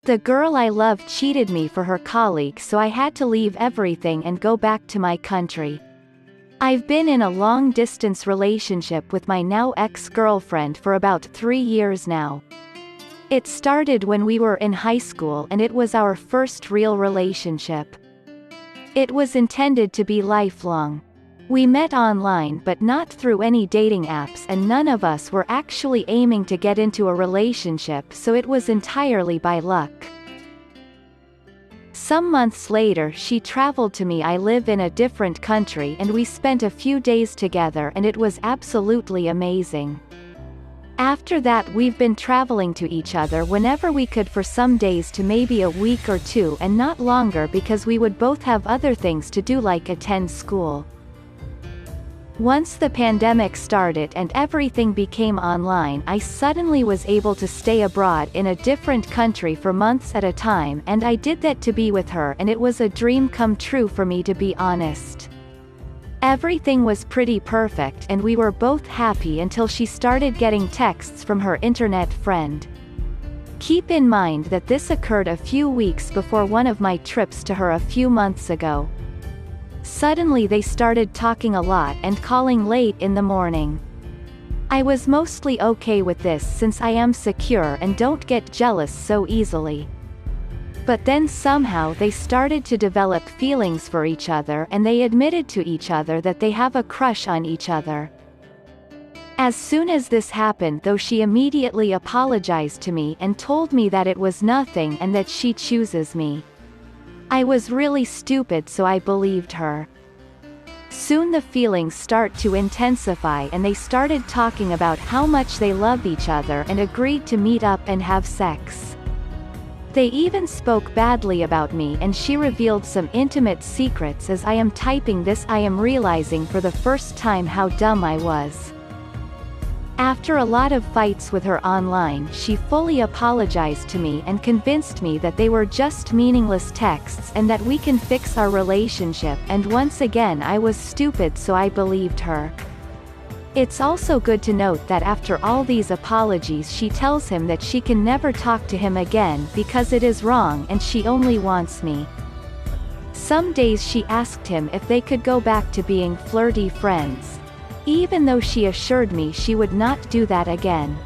The girl I loved cheated me for her colleague, so I had to leave everything and go back to my country. I've been in a long-distance relationship with my now ex-girlfriend for about 3 years now. It started when we were in high school and it was our first real relationship. It was intended to be lifelong. We met online but not through any dating apps, and none of us were actually aiming to get into a relationship, so it was entirely by luck. Some months later she traveled to me. I live in a different country and we spent a few days together and it was absolutely amazing. After that we've been traveling to each other whenever we could for some days to maybe a week or two, and not longer because we would both have other things to do like attend school. Once the pandemic started and everything became online, I suddenly was able to stay abroad in a different country for months at a time, and I did that to be with her, and it was a dream come true for me, to be honest. Everything was pretty perfect and we were both happy until she started getting texts from her internet friend. Keep in mind that this occurred a few weeks before one of my trips to her a few months ago. Suddenly they started talking a lot and calling late in the morning. I was mostly okay with this since I am secure and don't get jealous so easily. But then somehow they started to develop feelings for each other, and they admitted to each other that they have a crush on each other. As soon as this happened though, she immediately apologized to me and told me that it was nothing and that she chooses me. I was really stupid, so I believed her. Soon the feelings start to intensify and they started talking about how much they love each other and agreed to meet up and have sex. They even spoke badly about me and she revealed some intimate secrets. As I am typing this, I am realizing for the first time how dumb I was. After a lot of fights with her online, she fully apologized to me and convinced me that they were just meaningless texts and that we can fix our relationship, and once again I was stupid, so I believed her. It's also good to note that after all these apologies she tells him that she can never talk to him again because it is wrong and she only wants me. Some days she asked him if they could go back to being flirty friends, even though she assured me she would not do that again.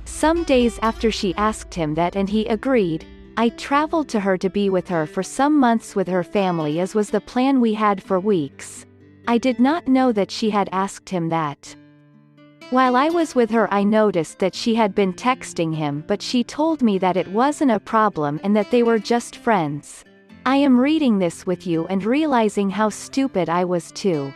Some days after she asked him that and he agreed, I traveled to her to be with her for some months with her family, as was the plan we had for weeks. I did not know that she had asked him that. While I was with her I noticed that she had been texting him, but she told me that it wasn't a problem and that they were just friends. I am reading this with you and realizing how stupid I was too.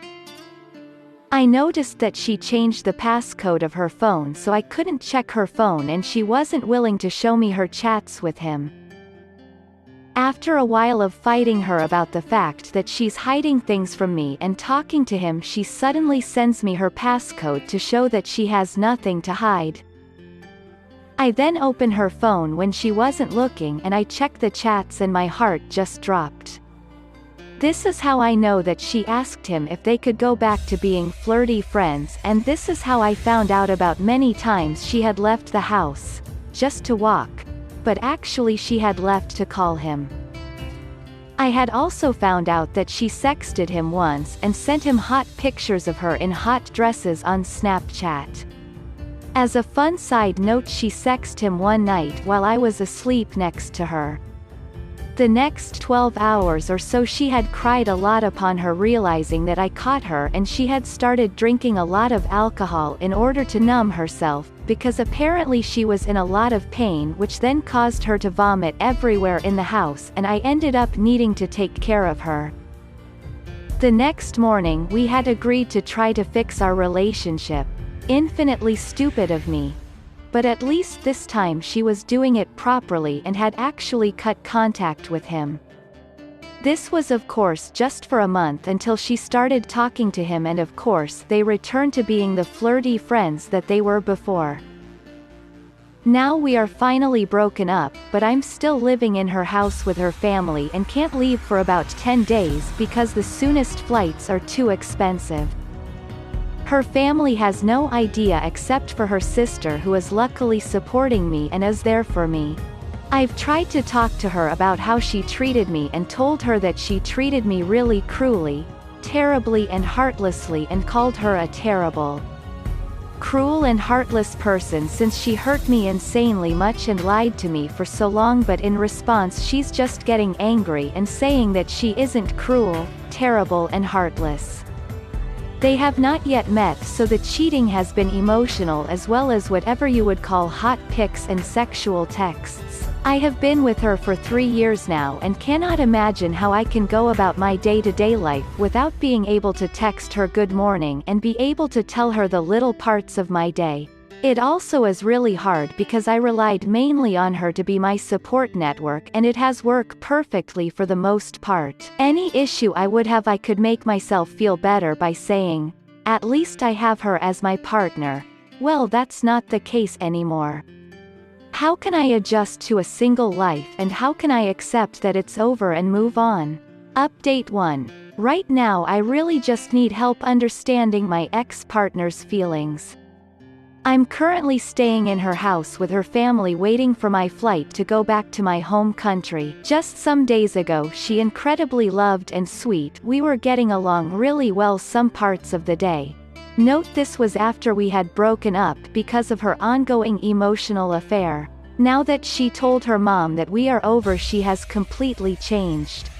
I noticed that she changed the passcode of her phone so I couldn't check her phone, and she wasn't willing to show me her chats with him. After a while of fighting her about the fact that she's hiding things from me and talking to him, she suddenly sends me her passcode to show that she has nothing to hide. I then open her phone when she wasn't looking and I check the chats and my heart just dropped. This is how I know that she asked him if they could go back to being flirty friends, and this is how I found out about many times she had left the house, just to walk, but actually she had left to call him. I had also found out that she sexted him once and sent him hot pictures of her in hot dresses on Snapchat. As a fun side note, she sexted him one night while I was asleep next to her. The next 12 hours or so she had cried a lot upon her realizing that I caught her, and she had started drinking a lot of alcohol in order to numb herself, because apparently she was in a lot of pain, which then caused her to vomit everywhere in the house, and I ended up needing to take care of her. The next morning we had agreed to try to fix our relationship. Infinitely stupid of me. But at least this time she was doing it properly and had actually cut contact with him. This was of course just for a month until she started talking to him, and of course they returned to being the flirty friends that they were before. Now we are finally broken up, but I'm still living in her house with her family and can't leave for about 10 days because the soonest flights are too expensive. Her family has no idea except for her sister, who is luckily supporting me and is there for me. I've tried to talk to her about how she treated me and told her that she treated me really cruelly, terribly and heartlessly, and called her a terrible, cruel and heartless person since she hurt me insanely much and lied to me for so long, but in response she's just getting angry and saying that she isn't cruel, terrible and heartless. They have not yet met, so the cheating has been emotional as well as whatever you would call hot pics and sexual texts. I have been with her for 3 years now and cannot imagine how I can go about my day-to-day life without being able to text her good morning and be able to tell her the little parts of my day. It also is really hard because I relied mainly on her to be my support network, and it has worked perfectly for the most part. Any issue I would have, I could make myself feel better by saying, "At least I have her as my partner." Well, that's not the case anymore. How can I adjust to a single life, and how can I accept that it's over and move on? Update 1. Right now I really just need help understanding my ex-partner's feelings. I'm currently staying in her house with her family waiting for my flight to go back to my home country. Just some days ago she incredibly loved and sweet, we were getting along really well some parts of the day. Note this was after we had broken up because of her ongoing emotional affair. Now that she told her mom that we are over, she has completely changed.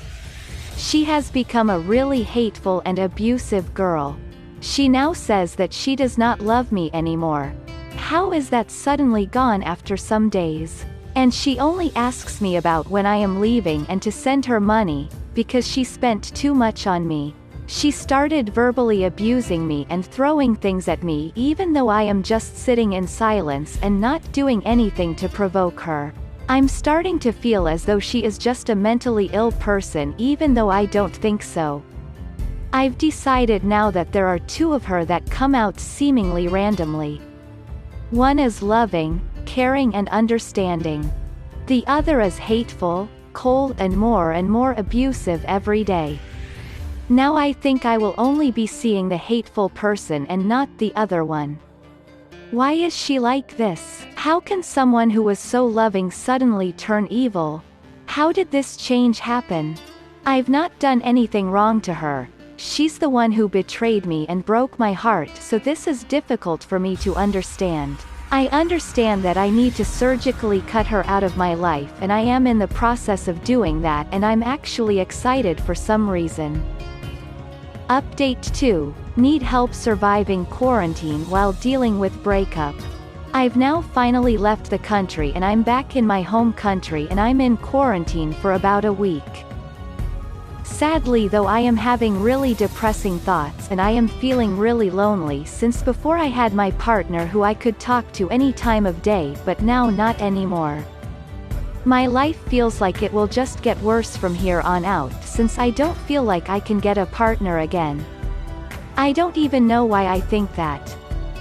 She has become a really hateful and abusive girl. She now says that she does not love me anymore. How is that suddenly gone after some days? And she only asks me about when I am leaving and to send her money, because she spent too much on me. She started verbally abusing me and throwing things at me even though I am just sitting in silence and not doing anything to provoke her. I'm starting to feel as though she is just a mentally ill person even though I don't think so. I've decided now that there are 2 of her that come out seemingly randomly. One is loving, caring and understanding. The other is hateful, cold and more abusive every day. Now I think I will only be seeing the hateful person and not the other one. Why is she like this? How can someone who was so loving suddenly turn evil? How did this change happen? I've not done anything wrong to her. She's the one who betrayed me and broke my heart, so this is difficult for me to understand. I understand that I need to surgically cut her out of my life, and I am in the process of doing that, and I'm actually excited for some reason. Update 2. Need help surviving quarantine while dealing with breakup. I've now finally left the country and I'm back in my home country, and I'm in quarantine for about a week. Sadly though, I am having really depressing thoughts and I am feeling really lonely since before I had my partner who I could talk to any time of day, but now not anymore. My life feels like it will just get worse from here on out since I don't feel like I can get a partner again. I don't even know why I think that.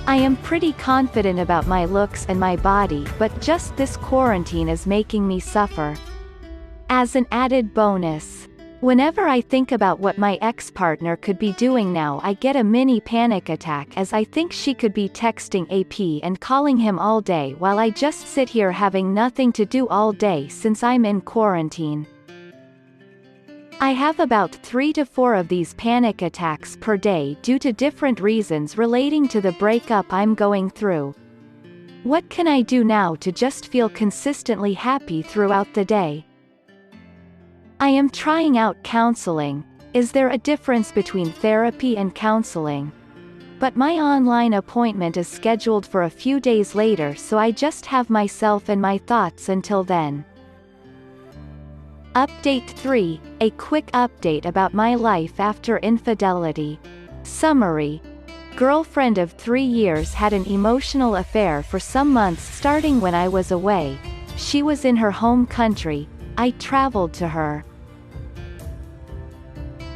I am pretty confident about my looks and my body, but just this quarantine is making me suffer. As an added bonus, whenever I think about what my ex-partner could be doing now, I get a mini panic attack as I think she could be texting AP and calling him all day while I just sit here having nothing to do all day since I'm in quarantine. I have about 3 to 4 of these panic attacks per day due to different reasons relating to the breakup I'm going through. What can I do now to just feel consistently happy throughout the day? I am trying out counseling. Is there a difference between therapy and counseling? But my online appointment is scheduled for a few days later, so I just have myself and my thoughts until then. Update 3. A quick update about my life after infidelity. Summary. Girlfriend of 3 years had an emotional affair for some months starting when I was away. She was in her home country. I traveled to her.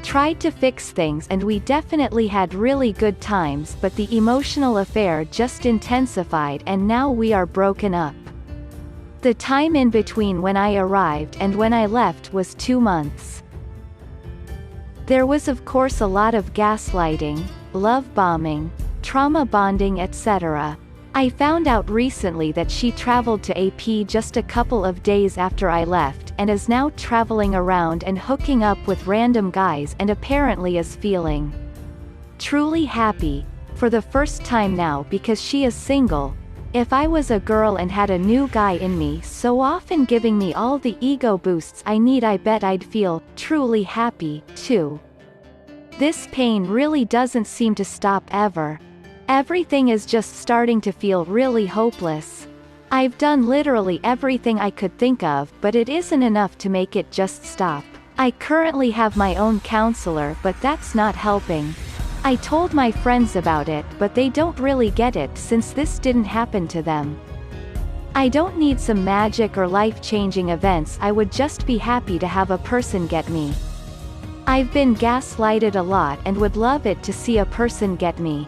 Tried to fix things and we definitely had really good times, but the emotional affair just intensified and now we are broken up. The time in between when I arrived and when I left was 2 months. There was of course a lot of gaslighting, love bombing, trauma bonding, etc. I found out recently that she traveled to AP just a couple of days after I left and is now traveling around and hooking up with random guys and apparently is feeling truly happy for the first time now because she is single. If I was a girl and had a new guy in me so often giving me all the ego boosts I need, I bet I'd feel truly happy, too. This pain really doesn't seem to stop ever. Everything is just starting to feel really hopeless. I've done literally everything I could think of, but it isn't enough to make it just stop. I currently have my own counselor, but that's not helping. I told my friends about it, but they don't really get it since this didn't happen to them. I don't need some magic or life-changing events, I would just be happy to have a person get me. I've been gaslighted a lot and would love it to see a person get me.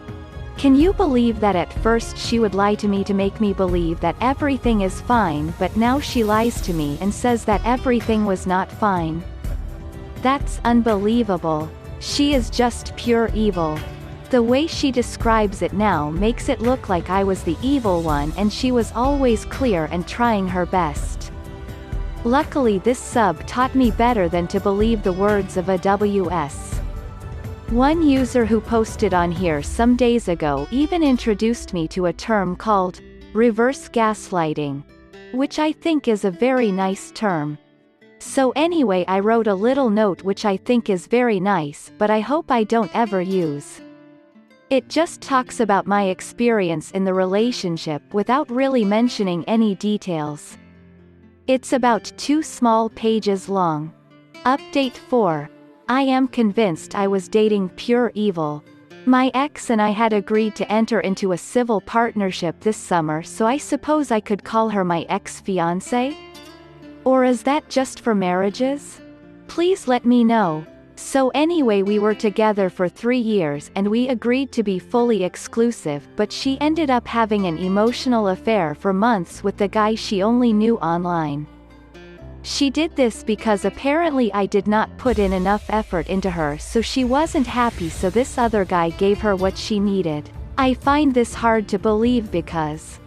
Can you believe that at first she would lie to me to make me believe that everything is fine, but now she lies to me and says that everything was not fine? That's unbelievable. She is just pure evil. The way she describes it now makes it look like I was the evil one and she was always clear and trying her best. Luckily this sub taught me better than to believe the words of a WS. One user who posted on here some days ago even introduced me to a term called reverse gaslighting, which I think is a very nice term. So anyway, I wrote a little note which I think is very nice, but I hope I don't ever use. It just talks about my experience in the relationship without really mentioning any details. It's about 2 small pages long. Update 4. I am convinced I was dating pure evil. My ex and I had agreed to enter into a civil partnership this summer, so I suppose I could call her my ex-fiancé? Or is that just for marriages? Please let me know. So anyway, we were together for 3 years and we agreed to be fully exclusive, but she ended up having an emotional affair for months with the guy she only knew online. She did this because apparently I did not put in enough effort into her, so she wasn't happy, so this other guy gave her what she needed. I find this hard to believe because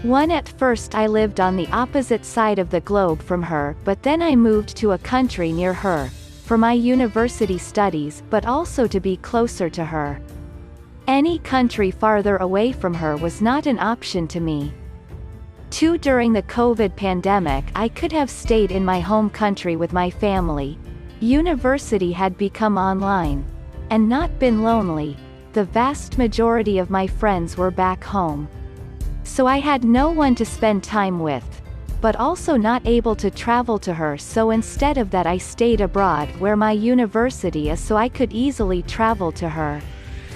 1. At first I lived on the opposite side of the globe from her, but then I moved to a country near her, for my university studies, but also to be closer to her. Any country farther away from her was not an option to me. 2. During the COVID pandemic I could have stayed in my home country with my family. University had become online. And not been lonely. The vast majority of my friends were back home. So I had no one to spend time with. But also not able to travel to her, so instead of that I stayed abroad where my university is so I could easily travel to her.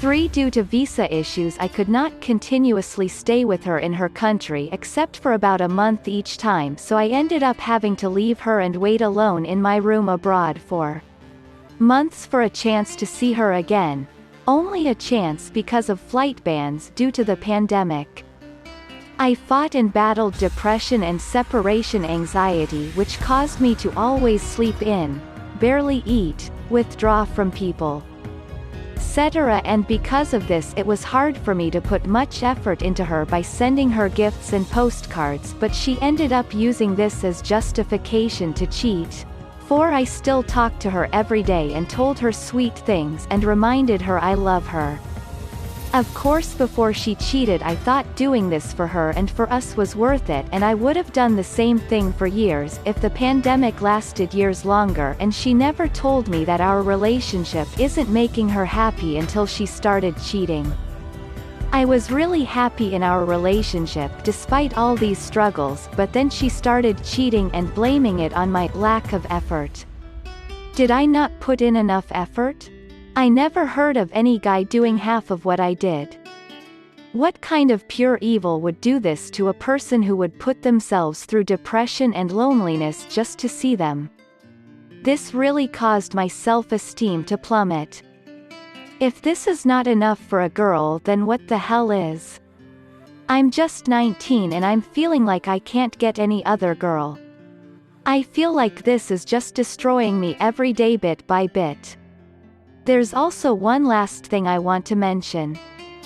3. Due to visa issues I could not continuously stay with her in her country except for about a month each time, so I ended up having to leave her and wait alone in my room abroad for months for a chance to see her again. Only a chance because of flight bans due to the pandemic. I fought and battled depression and separation anxiety, which caused me to always sleep in, barely eat, withdraw from people, etc. And because of this it was hard for me to put much effort into her by sending her gifts and postcards, but she ended up using this as justification to cheat. 4. I still talked to her every day and told her sweet things and reminded her I love her. Of course before she cheated I thought doing this for her and for us was worth it, and I would have done the same thing for years if the pandemic lasted years longer, and she never told me that our relationship isn't making her happy until she started cheating. I was really happy in our relationship despite all these struggles, but then she started cheating and blaming it on my lack of effort. Did I not put in enough effort? I never heard of any guy doing half of what I did. What kind of pure evil would do this to a person who would put themselves through depression and loneliness just to see them? This really caused my self-esteem to plummet. If this is not enough for a girl, then what the hell is? I'm just 19 and I'm feeling like I can't get any other girl. I feel like this is just destroying me every day bit by bit. There's also one last thing I want to mention.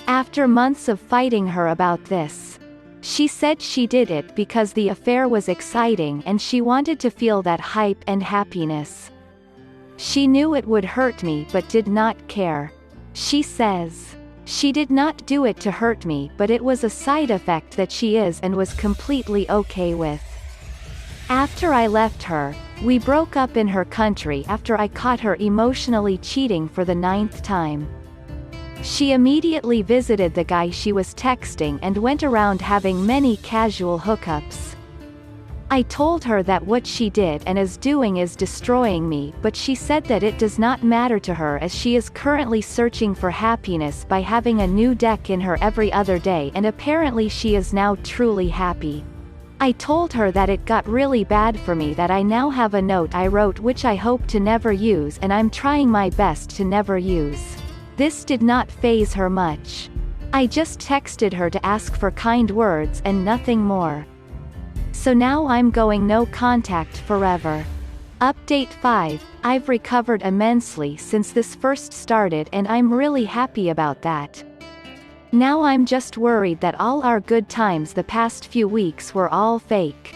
After months of fighting her about this, She said she did it because the affair was exciting and she wanted to feel that hype and happiness. She knew it would hurt me but did not care. She says, "She did not do it to hurt me, but it was a side effect that she is and was completely okay with." After I left her, we broke up in her country after I caught her emotionally cheating for the 9th time. She immediately visited the guy she was texting and went around having many casual hookups. I told her that what she did and is doing is destroying me, but she said that it does not matter to her as she is currently searching for happiness by having a new deck in her every other day, and apparently she is now truly happy. I told her that it got really bad for me, that I now have a note I wrote which I hope to never use and I'm trying my best to never use. This did not faze her much. I just texted her to ask for kind words and nothing more. So now I'm going no contact forever. Update 5. I've recovered immensely since this first started and I'm really happy about that. Now I'm just worried that all our good times the past few weeks were all fake.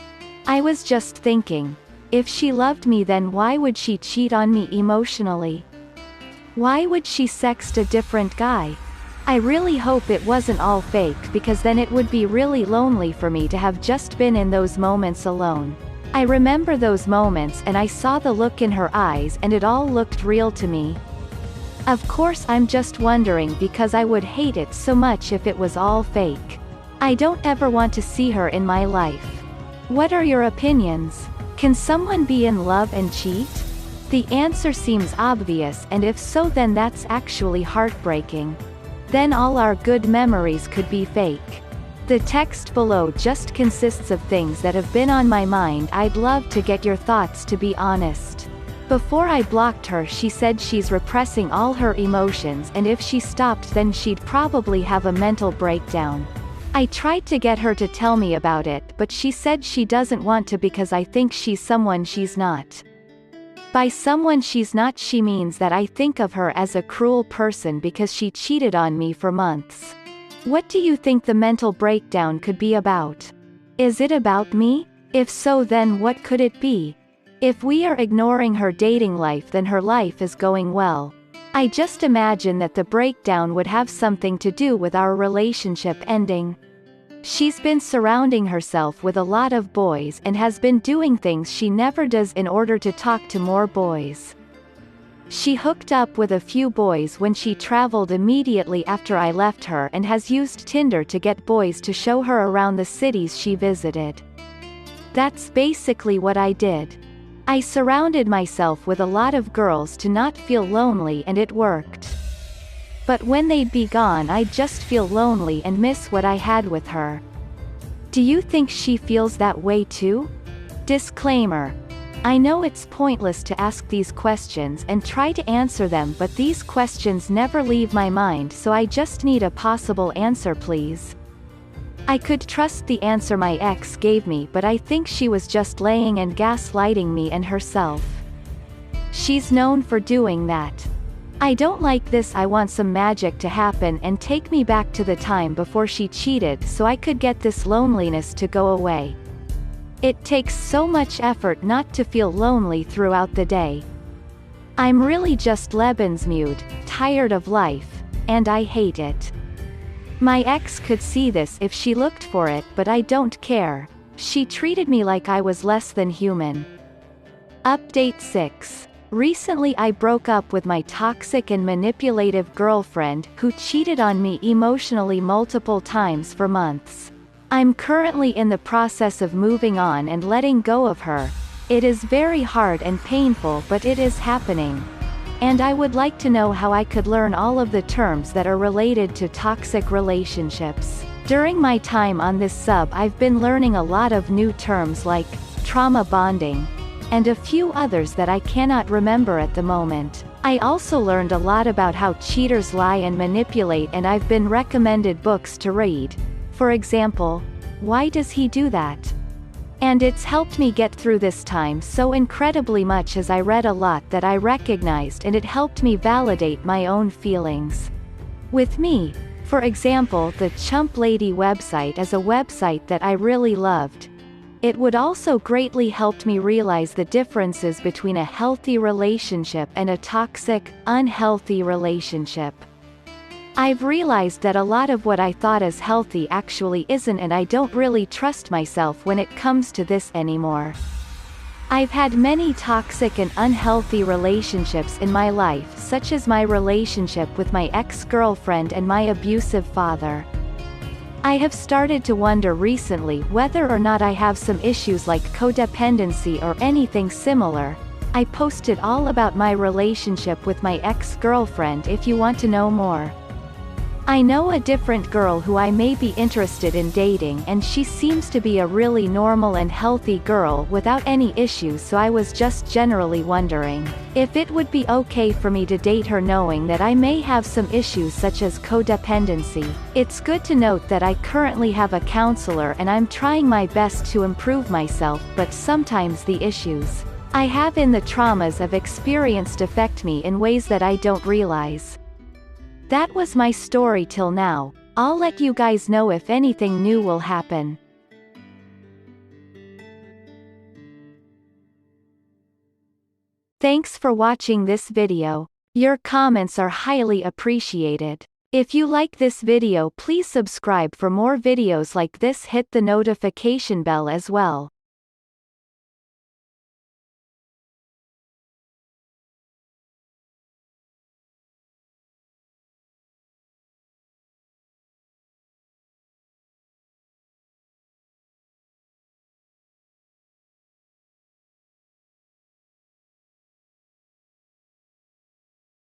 I was just thinking, if she loved me then why would she cheat on me emotionally? Why would she sext a different guy? I really hope it wasn't all fake, because then it would be really lonely for me to have just been in those moments alone. I remember those moments and I saw the look in her eyes and it all looked real to me. Of course I'm just wondering because I would hate it so much if it was all fake. I don't ever want to see her in my life. What are your opinions? Can someone be in love and cheat? The answer seems obvious, and if so then that's actually heartbreaking. Then all our good memories could be fake. The text below just consists of things that have been on my mind. I'd love to get your thoughts, to be honest. Before I blocked her she said she's repressing all her emotions and if she stopped then she'd probably have a mental breakdown. I tried to get her to tell me about it but she said she doesn't want to because I think she's someone she's not. By someone she's not she means that I think of her as a cruel person because she cheated on me for months. What do you think the mental breakdown could be about? Is it about me? If so then what could it be? If we are ignoring her dating life then her life is going well. I just imagine that the breakdown would have something to do with our relationship ending. She's been surrounding herself with a lot of boys and has been doing things she never does in order to talk to more boys. She hooked up with a few boys when she traveled immediately after I left her and has used Tinder to get boys to show her around the cities she visited. That's basically what I did. I surrounded myself with a lot of girls to not feel lonely and it worked. But when they'd be gone I'd just feel lonely and miss what I had with her. Do you think she feels that way too? Disclaimer. I know it's pointless to ask these questions and try to answer them, but these questions never leave my mind, so I just need a possible answer please. I could trust the answer my ex gave me, but I think she was just laying and gaslighting me and herself. She's known for doing that. I don't like this. I want some magic to happen and take me back to the time before she cheated so I could get this loneliness to go away. It takes so much effort not to feel lonely throughout the day. I'm really just lebensmüde, tired of life, and I hate it. My ex could see this if she looked for it, but I don't care. She treated me like I was less than human. Update 6. Recently I broke up with my toxic and manipulative girlfriend, who cheated on me emotionally multiple times for months. I'm currently in the process of moving on and letting go of her. It is very hard and painful, but it is happening. And I would like to know how I could learn all of the terms that are related to toxic relationships. During my time on this sub I've been learning a lot of new terms like trauma bonding, and a few others that I cannot remember at the moment. I also learned a lot about how cheaters lie and manipulate, and I've been recommended books to read. For example, Why Does He Do That? And it's helped me get through this time so incredibly much, as I read a lot that I recognized, and it helped me validate my own feelings. With me, For example, the Chump Lady website is a website that I really loved. It would also greatly helped me realize the differences between a healthy relationship and a toxic, unhealthy relationship. I've realized that a lot of what I thought as healthy actually isn't, and I don't really trust myself when it comes to this anymore. I've had many toxic and unhealthy relationships in my life, such as my relationship with my ex-girlfriend and my abusive father. I have started to wonder recently whether or not I have some issues like codependency or anything similar. I posted all about my relationship with my ex-girlfriend if you want to know more. I know a different girl who I may be interested in dating, and she seems to be a really normal and healthy girl without any issues, so I was just generally wondering if it would be okay for me to date her knowing that I may have some issues such as codependency. It's good to note that I currently have a counselor and I'm trying my best to improve myself, but sometimes the issues I have in the traumas I've experienced affect me in ways that I don't realize. That was my story till now. I'll let you guys know if anything new will happen. Thanks for watching this video. Your comments are highly appreciated. If you like this video, please subscribe for more videos like this. Hit the notification bell as well.